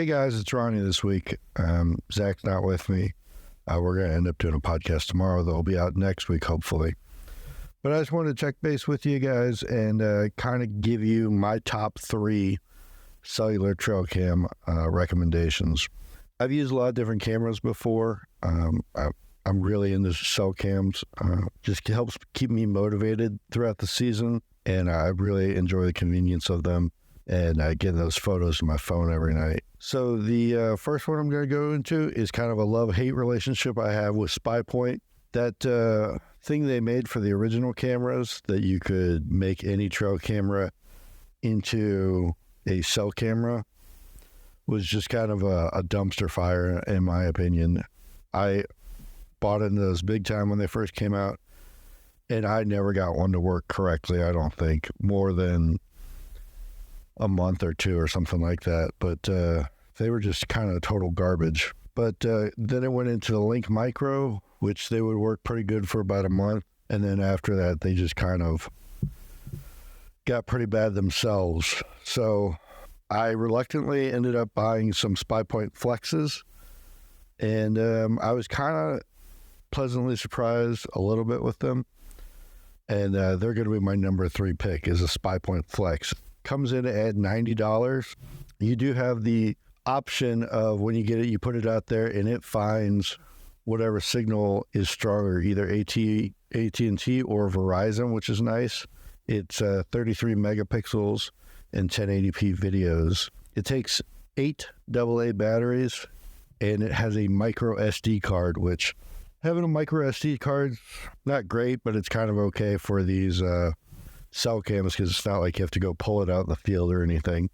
Hey guys, it's Ronnie this week. Zach's not with me. We're going to end up doing a podcast tomorrow that'll be out next week, hopefully. But I just wanted to check base with you guys and kind of give you my top 3 cellular trail cam recommendations. I've used a lot of different cameras before. I'm really into cell cams. Just helps keep me motivated throughout the season, and I really enjoy the convenience of them and getting those photos to my phone every night. So the first one I'm going to go into is kind of a love-hate relationship I have with SpyPoint. That thing they made for the original cameras that you could make any trail camera into a cell camera was just kind of a dumpster fire, in my opinion. I bought into those big time when they first came out, and I never got one to work correctly, I don't think, more than a month or 2 or something like that. But they were just kind of total garbage. But then it went into the Link Micro, which they would work pretty good for about a month. And then after that, they just kind of got pretty bad themselves. So I reluctantly ended up buying some SpyPoint Flexes. And I was kind of pleasantly surprised a little bit with them. And they're going to be my number 3 pick is a SpyPoint Flex. Comes in at $90. You do have the option of when you get it, you put it out there and it finds whatever signal is stronger, either AT&T or Verizon, which is nice. It's 33 megapixels and 1080p videos. It takes 8 AA batteries, and it has a micro SD card, which having a micro SD card, not great, but it's kind of okay for these cell cams because it's not like you have to go pull it out in the field or anything.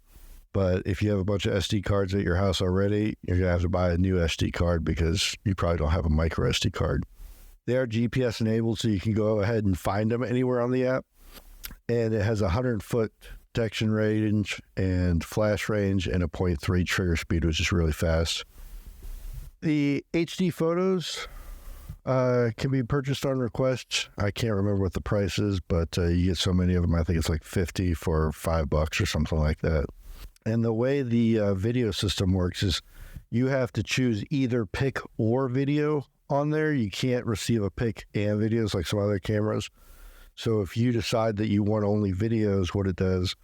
But if you have a bunch of SD cards at your house already, you're going to have to buy a new SD card because you probably don't have a micro SD card. They are GPS enabled, so you can go ahead and find them anywhere on the app. And it has a 100-foot detection range and flash range and a 0.3 trigger speed, which is really fast. The HD photos can be purchased on request. I can't remember what the price is, but you get so many of them. I think it's like 50 for $5 or something like that. And the way the video system works is you have to choose either pic or video on there. You can't receive a pic and videos like some other cameras. So if you decide that you want only videos, what it does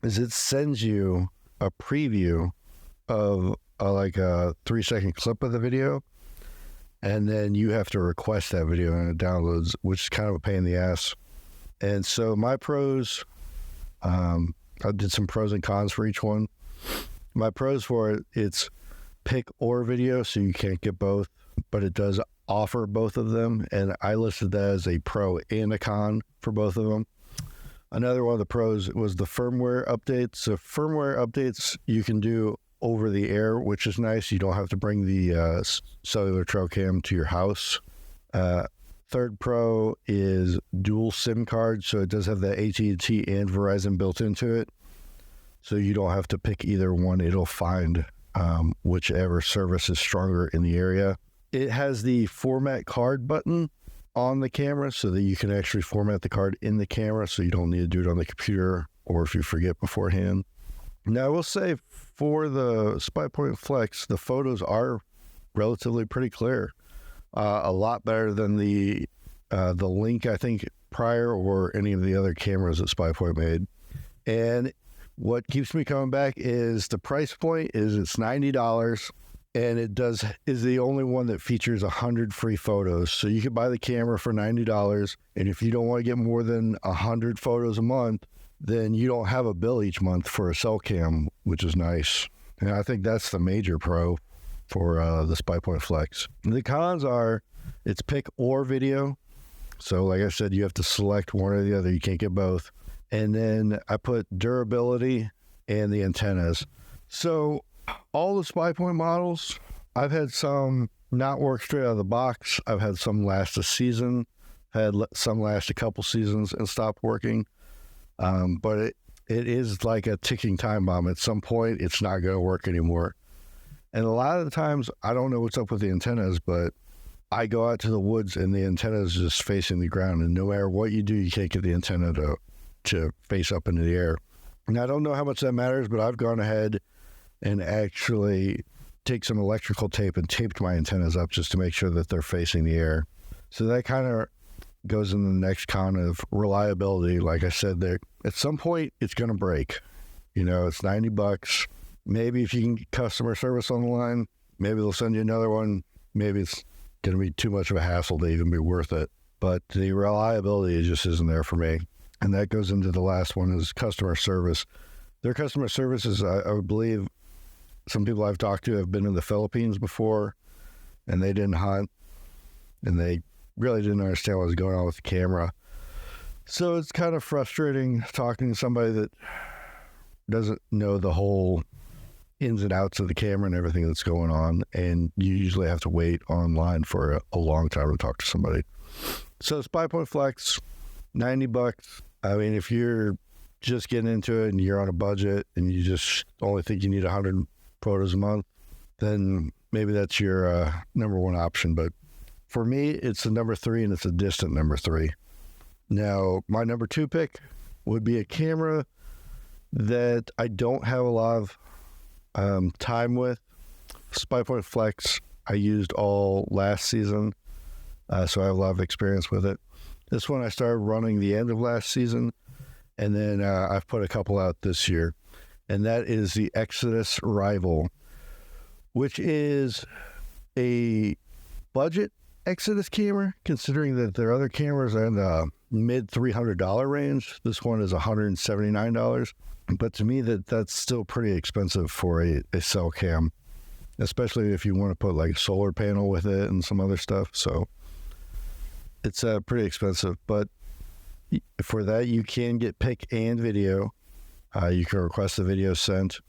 is it sends you a preview of like a 3-second clip of the video. And then you have to request that video and it downloads, which is kind of a pain in the ass. And so my pros, I did some pros and cons for each one. My pros for it, it's pic or video, so you can't get both, but it does offer both of them. And I listed that as a pro and a con for both of them. Another one of the pros was the firmware updates. So firmware updates you can do over the air, which is nice. You don't have to bring the cellular trail cam to your house. Third pro is dual SIM card, so it does have the AT&T and Verizon built into it. So you don't have to pick either one. It'll find whichever service is stronger in the area. It has the format card button on the camera so that you can actually format the card in the camera, so you don't need to do it on the computer or if you forget beforehand. Now, I will say for the SpyPoint Flex, the photos are relatively pretty clear. A lot better than the Link, I think, prior or any of the other cameras that SpyPoint made. And what keeps me coming back is the price point is it's $90, and it is the only one that features 100 free photos. So you can buy the camera for $90, and if you don't want to get more than 100 photos a month, then you don't have a bill each month for a cell cam, which is nice. And I think that's the major pro for the SpyPoint Flex. The cons are it's pic or video. So like I said, you have to select one or the other. You can't get both. And then I put durability and the antennas. So all the SpyPoint models, I've had some not work straight out of the box. I've had some last a season, had some last a couple seasons and stop working. But it is like a ticking time bomb. At some point, it's not going to work anymore. And a lot of the times, I don't know what's up with the antennas, but I go out to the woods and the antenna is just facing the ground. And no matter what you do, you can't get the antenna to face up into the air. And I don't know how much that matters, but I've gone ahead and actually take some electrical tape and taped my antennas up just to make sure that they're facing the air. So that kind of goes in the next con of reliability. Like I said, there at some point it's going to break. You know, it's $90. Maybe if you can get customer service on the line, maybe they'll send you another one. Maybe it's going to be too much of a hassle to even be worth it. But the reliability just isn't there for me. And that goes into the last one is customer service. Their customer service is, I believe, some people I've talked to have been in the Philippines before, and they didn't hunt, and they really didn't understand what was going on with the camera. So it's kind of frustrating talking to somebody that doesn't know the whole ins and outs of the camera and everything that's going on, and you usually have to wait online for a long time to talk to somebody. So SpyPoint Flex, $90. I mean, if you're just getting into it and you're on a budget and you just only think you need 100 photos a month, then maybe that's your number one option. But for me, it's the number 3, and it's a distant number 3. Now, my number 2 pick would be a camera that I don't have a lot of time with. SpyPoint Flex, I used all last season, so I have a lot of experience with it. This one I started running the end of last season, and then I've put a couple out this year, and that is the Exodus Rival, which is a budget Exodus camera, considering that their other cameras are in the mid $300 range. This one is $179, but to me that's still pretty expensive for a cell cam, especially if you want to put like a solar panel with it and some other stuff. So it's pretty expensive, but for that you can get pic and video. You can request the video sent.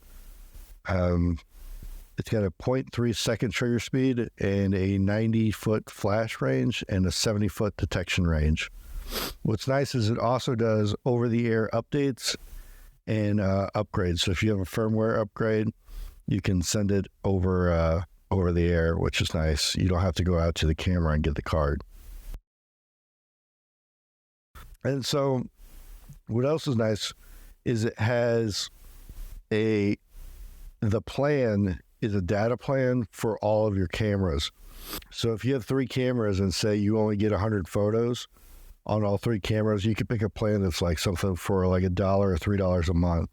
It's got a 0.3 second trigger speed and a 90-foot flash range and a 70-foot detection range. What's nice is it also does over-the-air updates and upgrades. So if you have a firmware upgrade, you can send it over the air, which is nice. You don't have to go out to the camera and get the card. And so what else is nice is it has the plan is a data plan for all of your cameras. So if you have 3 cameras and say you only get 100 photos on all 3 cameras, you can pick a plan that's like something for like $1 or $3 a month.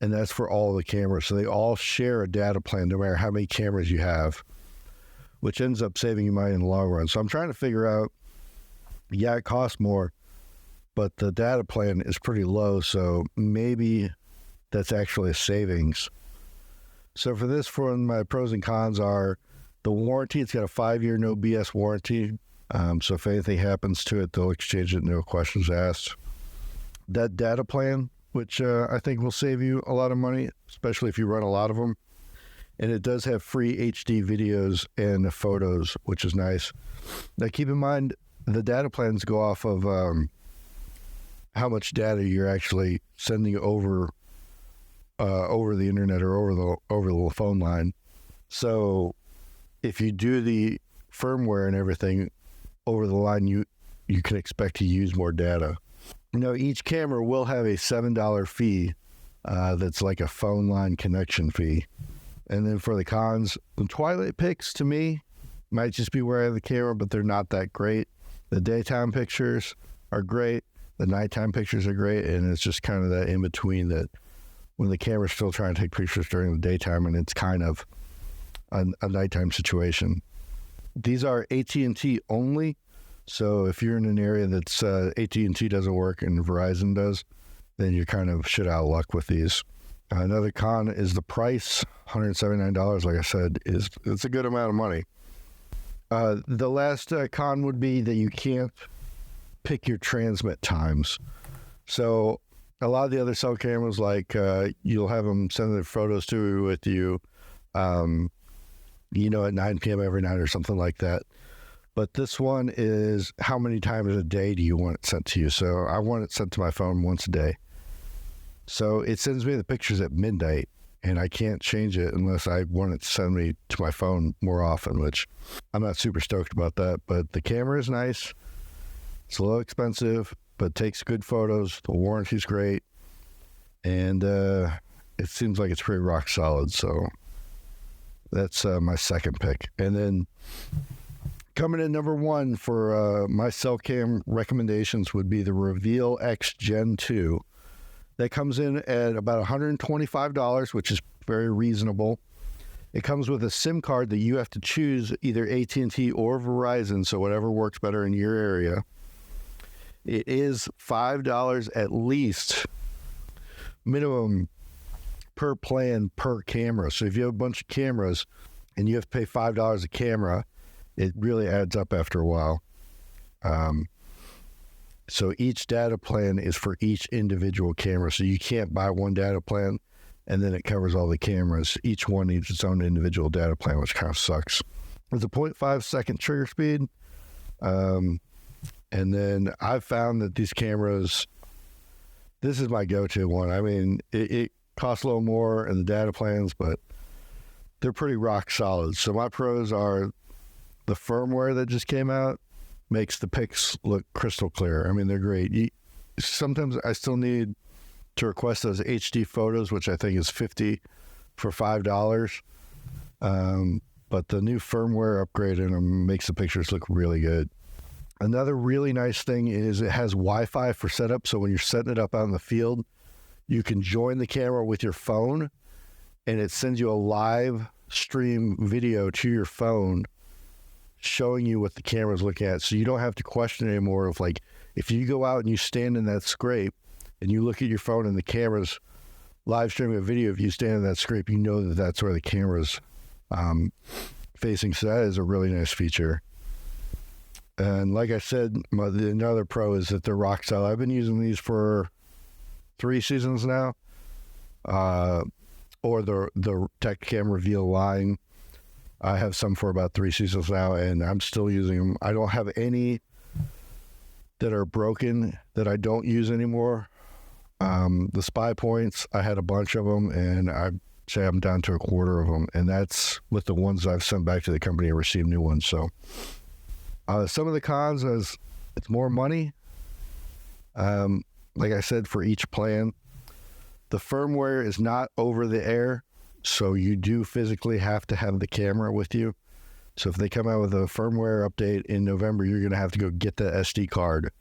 And that's for all the cameras. So they all share a data plan no matter how many cameras you have, which ends up saving you money in the long run. So I'm trying to figure out, yeah, it costs more, but the data plan is pretty low. So maybe that's actually a savings. So for this, for my pros and cons are the warranty. It's got a 5-year no BS warranty. So if anything happens to it, they'll exchange it, no questions asked. That data plan, which I think will save you a lot of money, especially if you run a lot of them. And it does have free HD videos and photos, which is nice. Now keep in mind, the data plans go off of how much data you're actually sending over the internet or over the phone line. So if you do the firmware and everything over the line, you can expect to use more data. Each camera will have a $7 fee that's like a phone line connection fee. And then for the cons, the twilight pics to me might just be where I have the camera, but they're not that great. The daytime pictures are great. The nighttime pictures are great. And it's just kind of that in between that when the camera's still trying to take pictures during the daytime and it's kind of a nighttime situation. These are AT&T only. So if you're in an area that's AT&T doesn't work and Verizon does, then you're kind of shit out of luck with these. Another con is the price. $179, like I said, it's a good amount of money. The last con would be that you can't pick your transmit times. So a lot of the other cell cameras, like you'll have them send their photos to with you, at 9 p.m. every night or something like that. But this one is how many times a day do you want it sent to you? So I want it sent to my phone once a day. So it sends me the pictures at midnight, and I can't change it unless I want it to send me to my phone more often, which I'm not super stoked about that. But the camera is nice. It's a little expensive, but takes good photos. The warranty's great. And it seems like it's pretty rock solid. So that's my second pick. And then coming in number one for my cell cam recommendations would be the Reveal X Gen 2. That comes in at about $125, which is very reasonable. It comes with a SIM card that you have to choose either AT&T or Verizon, so whatever works better in your area. It is $5 at least minimum per plan per camera. So if you have a bunch of cameras and you have to pay $5 a camera, it really adds up after a while. So each data plan is for each individual camera. So you can't buy one data plan and then it covers all the cameras. Each one needs its own individual data plan, which kind of sucks. It's a 0.5 second trigger speed. And then I've found that these cameras, this is my go-to one. I mean, it costs a little more in the data plans, but they're pretty rock solid. So my pros are the firmware that just came out makes the pics look crystal clear. I mean, they're great. Sometimes I still need to request those HD photos, which I think is $50 for $5. But the new firmware upgrade in them makes the pictures look really good. Another really nice thing is it has Wi-Fi for setup. So when you're setting it up out in the field, you can join the camera with your phone and it sends you a live stream video to your phone showing you what the camera's looking at. So you don't have to question anymore of like, if you go out and you stand in that scrape and you look at your phone and the camera's live streaming a video, if you stand in that scrape, you know that that's where the camera's facing. So that is a really nice feature. And like I said, another pro is that they're rock solid. I've been using these for 3 seasons now, or the Tacticam Reveal line. I have some for about 3 seasons now, and I'm still using them. I don't have any that are broken that I don't use anymore. The Spy Points, I had a bunch of them, and I'd say I'm down to a quarter of them, and that's with the ones I've sent back to the company and received new ones. So some of the cons is it's more money. Like I said, for each plan, the firmware is not over the air. So you do physically have to have the camera with you. So if they come out with a firmware update in November, you're going to have to go get the SD card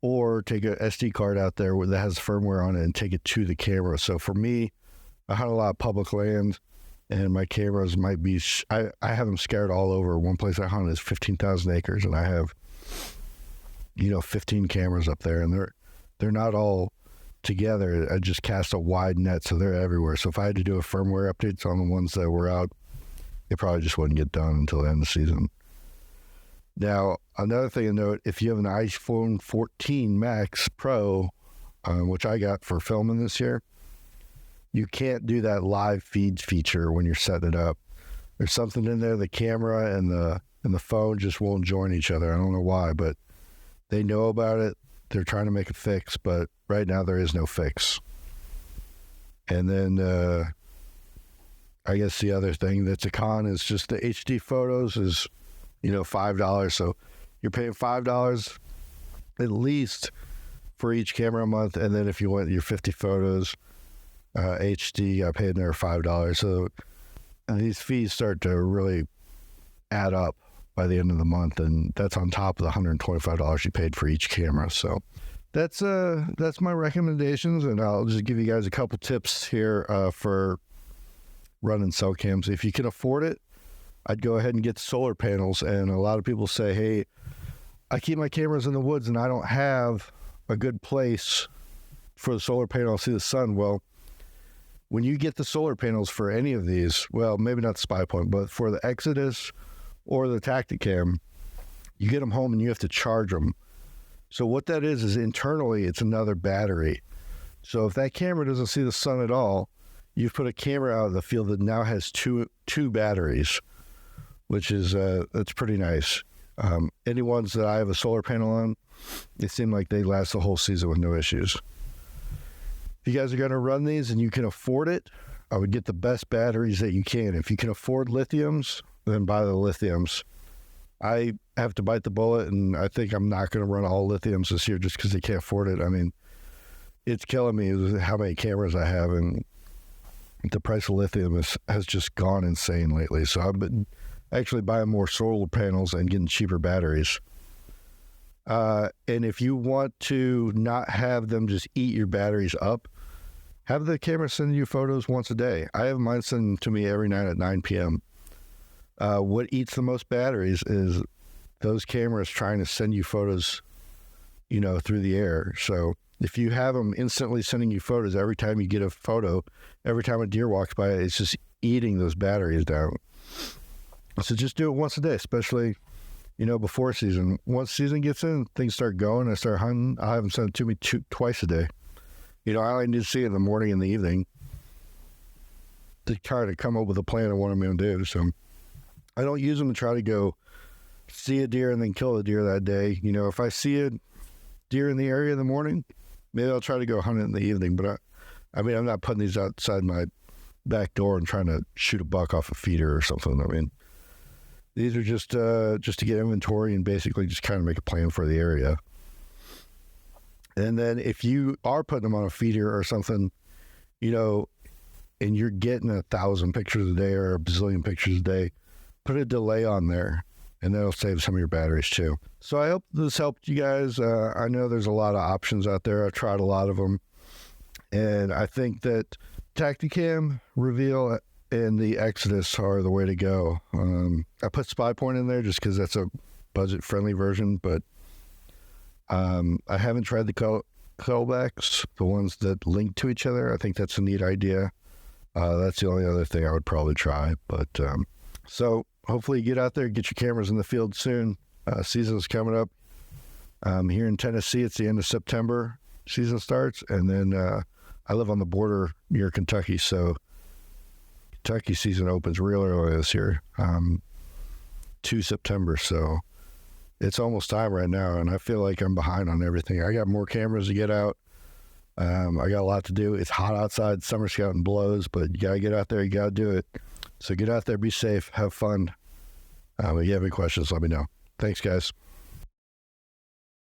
or take a SD card out there that has firmware on it and take it to the camera. So for me, I hunt a lot of public land and my cameras might be, I have them scattered all over. One place I hunt is 15,000 acres and I have, 15 cameras up there and they're not all together. I just cast a wide net, so they're everywhere. So if I had to do a firmware update on the ones that were out, it probably just wouldn't get done until the end of the season. Now, another thing to note, if you have an iPhone 14 Max Pro, which I got for filming this year, you can't do that live feed feature when you're setting it up. There's something in there, the camera and the phone just won't join each other. I don't know why, but they know about it. They're trying to make a fix, but right now there is no fix. And then I guess the other thing that's a con is just the HD photos is, $5. So you're paying $5 at least for each camera a month. And then if you want your 50 photos HD, I paid another $5. So these fees start to really add up by the end of the month, and that's on top of the $125 you paid for each camera. So that's my recommendations, and I'll just give you guys a couple tips here for running cell cams. If you can afford it, I'd go ahead and get solar panels. And a lot of people say, hey, I keep my cameras in the woods and I don't have a good place for the solar panel to see the sun. Well, when you get the solar panels for any of these, well, maybe not the Spy Point, but for the Exodus or the Tacticam, you get them home and you have to charge them. So what that is internally, it's another battery. So if that camera doesn't see the sun at all, you've put a camera out in the field that now has two batteries, which is, that's pretty nice. Any ones that I have a solar panel on, they seem like they last the whole season with no issues. If you guys are going to run these and you can afford it, I would get the best batteries that you can. If you can afford lithiums, then buy the lithiums. I have to bite the bullet, and I think I'm not going to run all lithiums this year just because they can't afford it. I mean, it's killing me how many cameras I have, and the price of lithium has just gone insane lately. So I've been actually buying more solar panels and getting cheaper batteries. And if you want to not have them just eat your batteries up, have the camera send you photos once a day. I have mine sent to me every night at 9 p.m. What eats the most batteries is those cameras trying to send you photos, through the air. So if you have them instantly sending you photos every time you get a photo, every time a deer walks by, it's just eating those batteries down. So just do it once a day, especially, before season. Once season gets in, things start going, I start hunting, I'll have them send it to me twice a day. I only need to see it in the morning and the evening to try to come up with a plan of what I'm going to do. So I don't use them to try to go see a deer and then kill a deer that day. If I see a deer in the area in the morning, maybe I'll try to go hunt it in the evening. But I'm not putting these outside my back door and trying to shoot a buck off a feeder or something. These are just to get inventory and basically just kind of make a plan for the area. And then if you are putting them on a feeder or something, and you're getting 1,000 pictures a day or a bazillion pictures a day, put a delay on there, and that'll save some of your batteries too. So I hope this helped you guys. I know there's a lot of options out there. I've tried a lot of them. And I think that Tacticam, Reveal, and the Exodus are the way to go. I put SpyPoint in there just because that's a budget-friendly version, but I haven't tried the callbacks, the ones that link to each other. I think that's a neat idea. That's the only other thing I would probably try. But so hopefully you get out there, get your cameras in the field soon. Season's coming up. Here in Tennessee, it's the end of September. Season starts, and then I live on the border near Kentucky, so Kentucky season opens real early this year, 2 September. So it's almost time right now, and I feel like I'm behind on everything. I got more cameras to get out. I got a lot to do. It's hot outside. Summer scouting blows, but you got to get out there. You got to do it. So get out there, be safe, have fun. If you have any questions, let me know. Thanks, guys.